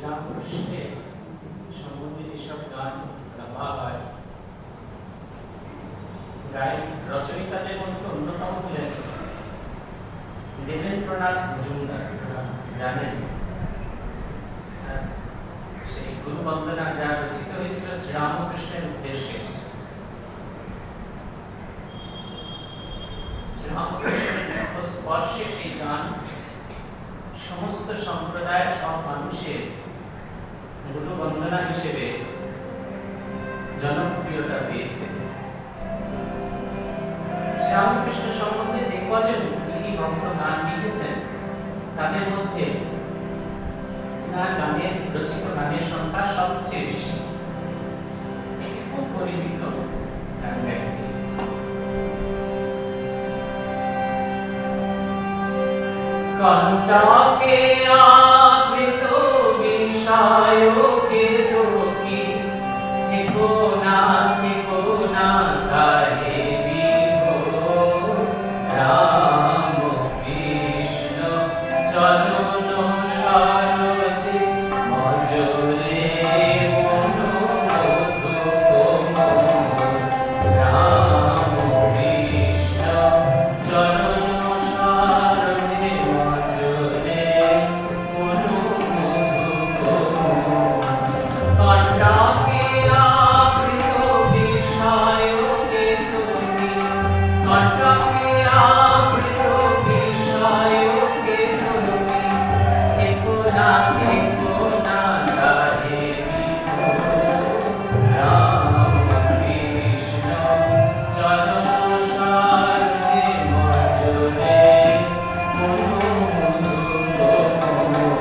শ্রীরামকৃষ্ণের সম্বন্ধে যেসব গান গাওয়া হয়, গায়ক রচয়িতাদের মধ্যে অন্যতম হলেন দেবেন্দ্রনাথ মজুমদার। জানেন সেই গুরু বন্দনা যা রচিত হয়েছিল শ্রীরামকৃষ্ণের উদ্দেশ্যে। শ্রীরামকৃষ্ণের স্পর্শে সেই গান সমস্ত সম্প্রদায়ের সব মানুষের গুরু বন্দনা হিসেবে জনপ্রিয়তা পেয়েছে। শ্রীরামকৃষ্ণ সম্বন্ধে যে কজন ভক্ত গান লিখেছেন তাদের মধ্যে তার গানের রচিত গানের সংখ্যা সবচেয়ে বেশি। এটি খুব পরিচিত গান গাইছি। কণ্টকে আবৃত বিষয়কে তোকে থেকো না গায়ে বিভোর রাম কৃষ্ণ চরণ সরোজে মজরে মনোমধু কোমল রাম কৃষ্ণ চরণ সরোজে মজরে মনোমধু কোমল কণ্টকে আবৃত বিষয়কে তুমি কণ্টকে আবৃত বিষয়কে তুমি থেকো না গায়ে বিভোর রাম কৃষ্ণ চরণ সরোজে মজরে মনোমধু কোমল।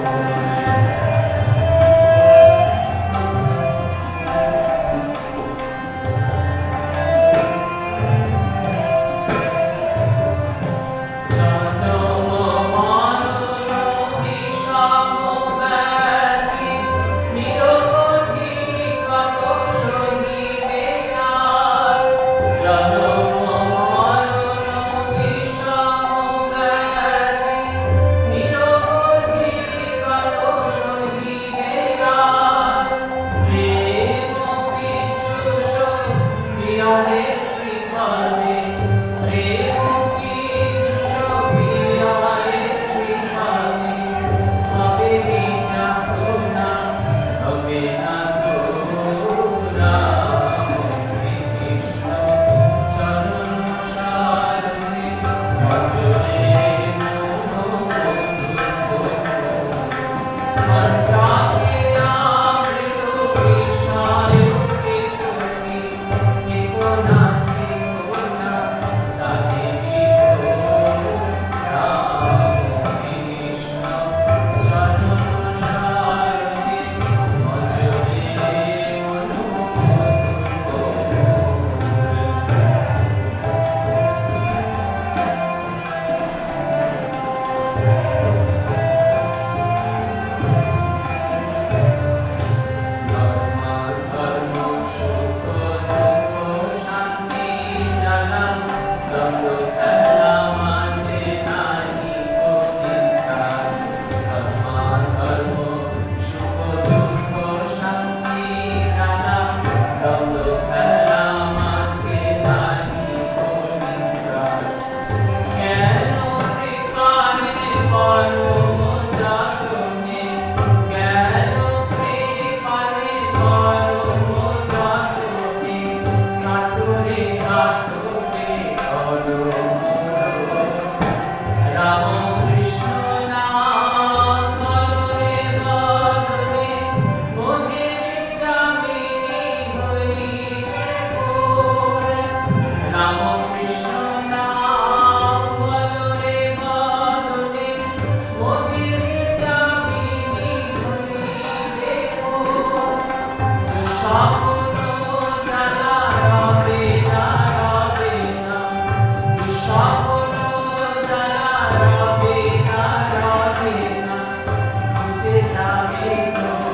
Jabe